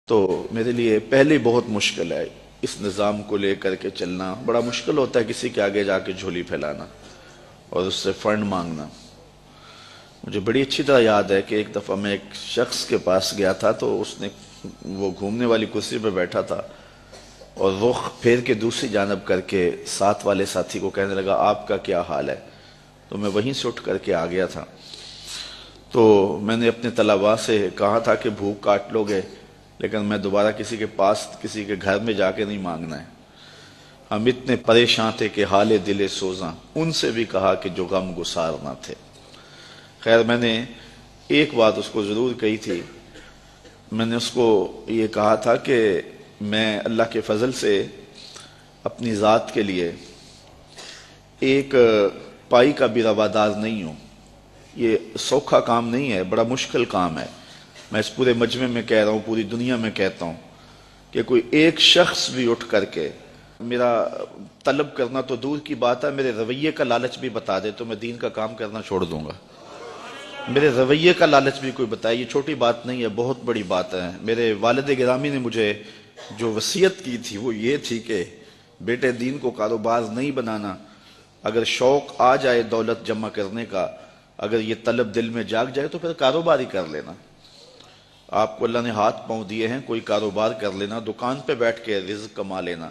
تو میرے لیے پہلے بہت مشکل ہے اس نظام کو لے کر کے چلنا. بڑا مشکل ہوتا ہے کسی کے آگے جا کے جھولی پھیلانا اور اس سے فنڈ مانگنا. مجھے بڑی اچھی طرح یاد ہے کہ ایک دفعہ میں ایک شخص کے پاس گیا تھا تو اس نے وہ گھومنے والی کرسی پہ بیٹھا تھا اور رخ پھیر کے دوسری جانب کر کے ساتھ والے ساتھی کو کہنے لگا آپ کا کیا حال ہے. تو میں وہیں سے اٹھ کر کے آ گیا تھا. تو میں نے اپنے طلباء سے کہا تھا کہ بھوک کاٹ لو گے لیکن میں دوبارہ کسی کے پاس کسی کے گھر میں جا کے نہیں مانگنا ہے. ہم اتنے پریشان تھے کہ حال دل سوزاں ان سے بھی کہا کہ جو غم گسار نہ تھے. خیر میں نے ایک بات اس کو ضرور کہی تھی. میں نے اس کو یہ کہا تھا کہ میں اللہ کے فضل سے اپنی ذات کے لیے ایک پائی کا بھی روادار نہیں ہوں. یہ سوکھا کام نہیں ہے, بڑا مشکل کام ہے. میں اس پورے مجمع میں کہہ رہا ہوں, پوری دنیا میں کہتا ہوں کہ کوئی ایک شخص بھی اٹھ کر کے میرا طلب کرنا تو دور کی بات ہے, میرے رویے کا لالچ بھی بتا دے تو میں دین کا کام کرنا چھوڑ دوں گا. میرے رویے کا لالچ بھی کوئی بتائے, یہ چھوٹی بات نہیں ہے, بہت بڑی بات ہے. میرے والد گرامی نے مجھے جو وصیت کی تھی وہ یہ تھی کہ بیٹے دین کو کاروبار نہیں بنانا. اگر شوق آ جائے دولت جمع کرنے کا, اگر یہ طلب دل میں جاگ جائے تو پھر کاروبار ہی کر لینا. آپ کو اللہ نے ہاتھ پاؤں دیے ہیں, کوئی کاروبار کر لینا, دکان پہ بیٹھ کے رزق کما لینا.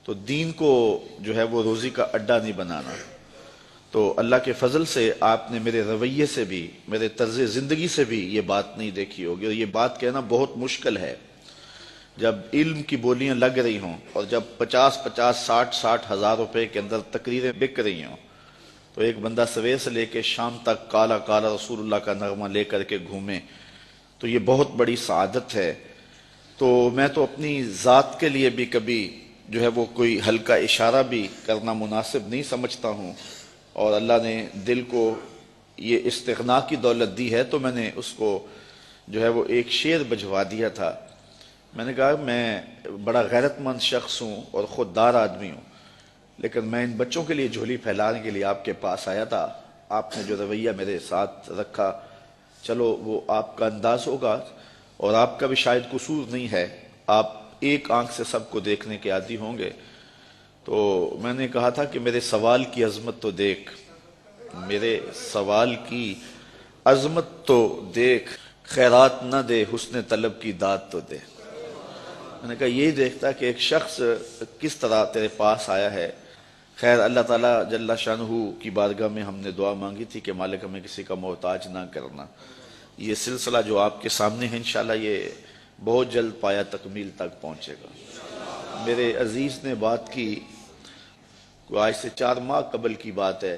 تو دین کو جو ہے وہ روزی کا اڈا نہیں بنانا. تو اللہ کے فضل سے آپ نے میرے رویے سے بھی, میرے طرز زندگی سے بھی یہ بات نہیں دیکھی ہوگی. اور یہ بات کہنا بہت مشکل ہے جب علم کی بولیاں لگ رہی ہوں اور جب 50,000 ہزار روپے کے اندر تقریریں بک رہی ہوں تو ایک بندہ سویر سے لے کے شام تک کالا کالا رسول اللہ کا نغمہ لے کر کے گھومے تو یہ بہت بڑی سعادت ہے. تو میں تو اپنی ذات کے لیے بھی کبھی جو ہے وہ کوئی ہلکا اشارہ بھی کرنا مناسب نہیں سمجھتا ہوں. اور اللہ نے دل کو یہ استغنا کی دولت دی ہے تو میں نے اس کو جو ہے وہ ایک شعر بجوا دیا تھا. میں نے کہا میں بڑا غیرت مند شخص ہوں اور خوددار آدمی ہوں, لیکن میں ان بچوں کے لیے جھولی پھیلانے کے لیے آپ کے پاس آیا تھا. آپ نے جو رویہ میرے ساتھ رکھا, چلو وہ آپ کا انداز ہوگا اور آپ کا بھی شاید قصور نہیں ہے, آپ ایک آنکھ سے سب کو دیکھنے کے عادی ہوں گے. تو میں نے کہا تھا کہ میرے سوال کی عظمت تو دیکھ, میرے سوال کی عظمت تو دیکھ, خیرات نہ دے حسن طلب کی داد تو دے. میں نے کہا یہی دیکھتا کہ ایک شخص کس طرح تیرے پاس آیا ہے. خیر اللہ تعالیٰ جل شانہ کی بارگاہ میں ہم نے دعا مانگی تھی کہ مالک ہمیں کسی کا محتاج نہ کرنا. یہ سلسلہ جو آپ کے سامنے ہے انشاءاللہ یہ بہت جلد پایا تکمیل تک پہنچے گا. میرے عزیز نے بات کی, آج سے 4 ماہ قبل کی بات ہے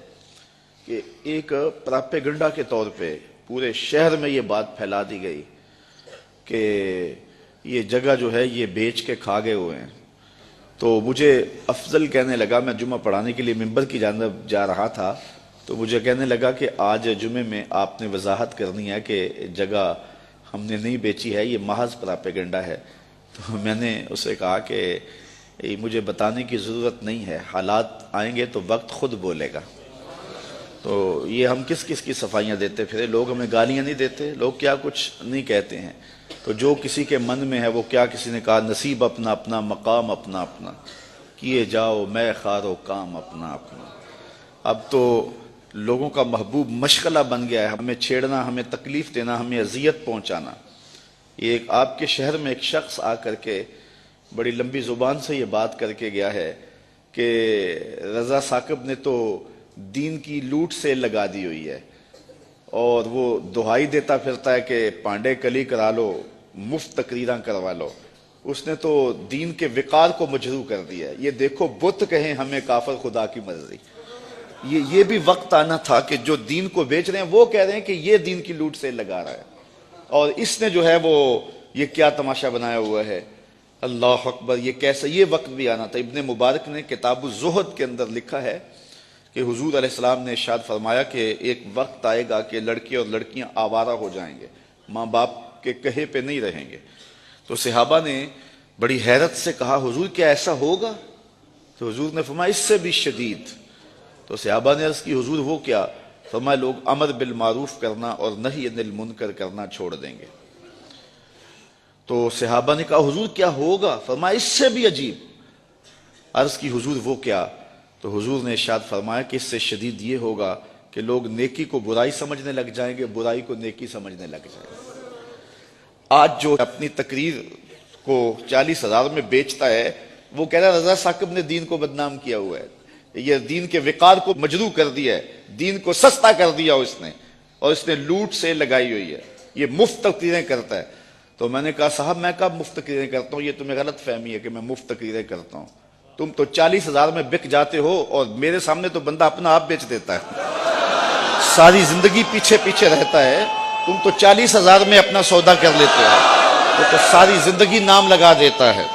کہ ایک پراپیگنڈا کے طور پہ پورے شہر میں یہ بات پھیلا دی گئی کہ یہ جگہ جو ہے یہ بیچ کے کھا گئے ہوئے ہیں. تو مجھے افضل کہنے لگا, میں جمعہ پڑھانے کے لیے ممبر کی جانب جا رہا تھا تو مجھے کہنے لگا کہ آج جمعے میں آپ نے وضاحت کرنی ہے کہ جگہ ہم نے نہیں بیچی ہے, یہ محض پراپیگنڈا ہے. تو میں نے اسے کہا کہ مجھے بتانے کی ضرورت نہیں ہے, حالات آئیں گے تو وقت خود بولے گا. تو یہ ہم کس کس کی صفائیاں دیتے پھرے, لوگ ہمیں گالیاں نہیں دیتے, لوگ کیا کچھ نہیں کہتے ہیں. تو جو کسی کے من میں ہے وہ کیا, کسی نے کہا نصیب اپنا اپنا مقام اپنا اپنا, کیے جاؤ میں خار و کام اپنا اپنا. اب تو لوگوں کا محبوب مشغلہ بن گیا ہے ہمیں چھیڑنا, ہمیں تکلیف دینا, ہمیں اذیت پہنچانا. یہ ایک آپ کے شہر میں ایک شخص آ کر کے بڑی لمبی زبان سے یہ بات کر کے گیا ہے کہ رضا ثاقب نے تو دین کی لوٹ سیل لگا دی ہوئی ہے اور وہ دہائی دیتا پھرتا ہے کہ پانڈے کلی کرا لو, مفت تقریراں کروا لو. اس نے تو دین کے وقار کو مجروح کر دیا ہے. یہ دیکھو بت کہیں ہمیں کافر خدا کی مرضی. یہ بھی وقت آنا تھا کہ جو دین کو بیچ رہے ہیں وہ کہہ رہے ہیں کہ یہ دین کی لوٹ سیل لگا رہا ہے اور اس نے جو ہے وہ یہ کیا تماشا بنایا ہوا ہے. اللہ اکبر, یہ کیسا, یہ وقت بھی آنا تھا. ابن مبارک نے کتاب الزہد کے اندر لکھا ہے کہ حضور علیہ السلام نے ارشاد فرمایا کہ ایک وقت آئے گا کہ لڑکے اور لڑکیاں آوارہ ہو جائیں گے, ماں باپ کے کہے پہ نہیں رہیں گے. تو صحابہ نے بڑی حیرت سے کہا حضور کیا ایسا ہوگا؟ تو حضور نے فرمایا اس سے بھی شدید. تو صحابہ نے عرض کی حضور وہ کیا؟ فرمایا لوگ امر بالمعروف کرنا اور نہی عن المنکر کرنا چھوڑ دیں گے. تو صحابہ نے کہا حضور کیا ہوگا؟ فرمایا اس سے بھی عجیب۔ عرض کی حضور وہ کیا؟ تو حضور نے ارشاد فرمایا کہ اس سے شدید یہ ہوگا کہ لوگ نیکی کو برائی سمجھنے لگ جائیں گے، برائی کو نیکی سمجھنے لگ جائیں گے۔ آج جو اپنی تقریر کو 40,000 میں بیچتا ہے وہ کہہ رہا ہے رضا ثاقب نے دین کو بدنام کیا ہوا ہے، یہ دین کے وقار کو مجروح کر دیا ہے، دین کو سستا کر دیا اس نے، اور اس نے لوٹ سے لگائی ہوئی ہے، یہ مفت تقریریں کرتا ہے۔ تو میں نے کہا صاحب میں کب مفت تقریریں کرتا ہوں؟ یہ تمہیں غلط فہمی ہے کہ میں مفت تقریریں کرتا ہوں، تم تو 40,000 میں بک جاتے ہو اور میرے سامنے تو بندہ اپنا آپ بیچ دیتا ہے، ساری زندگی پیچھے پیچھے رہتا ہے، تم تو 40,000 میں اپنا سودا کر لیتے ہو، وہ تو ساری زندگی نام لگا دیتا ہے۔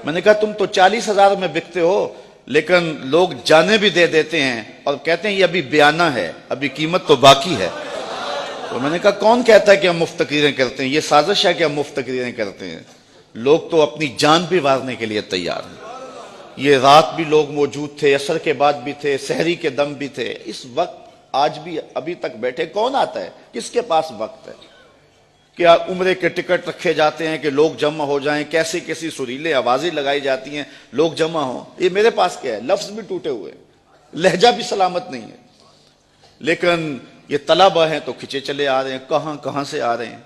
میں نے کہا تم تو 40,000 میں بکتے ہو لیکن لوگ جانے بھی دے دیتے ہیں اور کہتے ہیں یہ ابھی بیانہ ہے، ابھی قیمت تو باقی ہے۔ تو میں نے کہا کون کہتا ہے کہ ہم مفت تقریریں کرتے ہیں؟ یہ سازش ہے کہ ہم مفت تقریریں کرتے ہیں، لوگ تو اپنی جان بھی وارنے کے لیے تیار ہیں۔ یہ رات بھی لوگ موجود تھے، عصر کے بعد بھی تھے، سحری کے دم بھی تھے، اس وقت آج بھی ابھی تک بیٹھے۔ کون آتا ہے؟ کس کے پاس وقت ہے؟ کیا عمرے کے ٹکٹ رکھے جاتے ہیں کہ لوگ جمع ہو جائیں، کیسی کیسی سریلے آوازیں لگائی جاتی ہیں لوگ جمع ہوں؟ یہ میرے پاس کیا ہے؟ لفظ بھی ٹوٹے ہوئے، لہجہ بھی سلامت نہیں ہے، لیکن یہ طلبہ ہیں تو کھچے چلے آ رہے ہیں، کہاں کہاں سے آ رہے ہیں،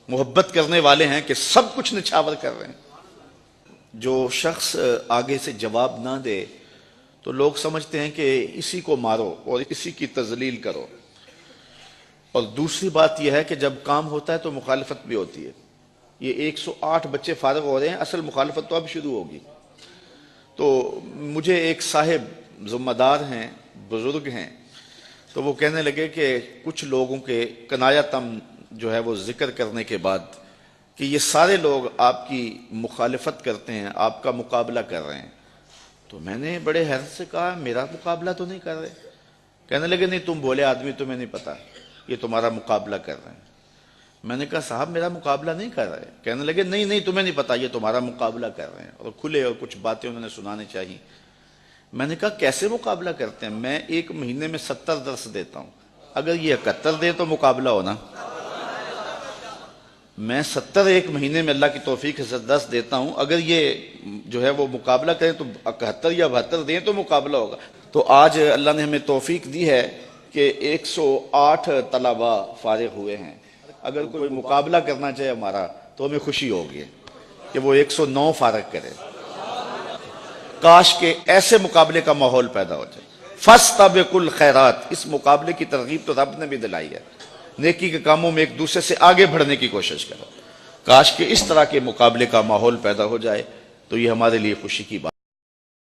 محبت کرنے والے ہیں کہ سب کچھ نچھاور کر رہے ہیں۔ جو شخص آگے سے جواب نہ دے تو لوگ سمجھتے ہیں کہ اسی کو مارو اور اسی کی تذلیل کرو، اور دوسری بات یہ ہے کہ جب کام ہوتا ہے تو مخالفت بھی ہوتی ہے۔ یہ 108 بچے فارغ ہو رہے ہیں، اصل مخالفت تو اب شروع ہوگی۔ تو مجھے ایک صاحب ذمہ دار ہیں، بزرگ ہیں، تو وہ کہنے لگے کہ کچھ لوگوں کے کنایتم جو ہے وہ ذکر کرنے کے بعد کہ یہ سارے لوگ آپ کی مخالفت کرتے ہیں، آپ کا مقابلہ کر رہے ہیں۔ تو میں نے بڑے حیرت سے کہا میرا مقابلہ تو نہیں کر رہے۔ کہنے لگے نہیں تم بولے آدمی، تمہیں نہیں پتا، یہ تمہارا مقابلہ کر رہے ہیں۔ میں نے کہا صاحب میرا مقابلہ نہیں کر رہے۔ کہنے لگے نہیں تمہیں نہیں پتا، یہ تمہارا مقابلہ کر رہے ہیں، اور کھلے اور کچھ باتیں انہوں نے سنانے چاہی۔ میں نے کہا کیسے مقابلہ کرتے ہیں؟ میں ایک مہینے میں 70 درس دیتا ہوں، اگر یہ 71 دے تو مقابلہ ہونا۔ میں 70 ایک مہینے میں اللہ کی توفیق سے درس دیتا ہوں، اگر یہ جو ہے وہ مقابلہ کریں تو 71 یا 72 دیں تو مقابلہ ہوگا۔ تو آج اللہ نے ہمیں توفیق دی ہے کہ 108 طلبہ فارغ ہوئے ہیں، اگر کوئی مقابلہ کرنا چاہے ہمارا تو ہمیں خوشی ہوگی کہ وہ 109 فارغ کرے۔ کاش کہ ایسے مقابلے کا ماحول پیدا ہو جائے۔ فاستبقوا الخیرات، اس مقابلے کی ترغیب تو رب نے بھی دلائی ہے، نیکی کے کاموں میں ایک دوسرے سے آگے بڑھنے کی کوشش کرو۔ کاش کہ اس طرح کے مقابلے کا ماحول پیدا ہو جائے تو یہ ہمارے لیے خوشی کی بات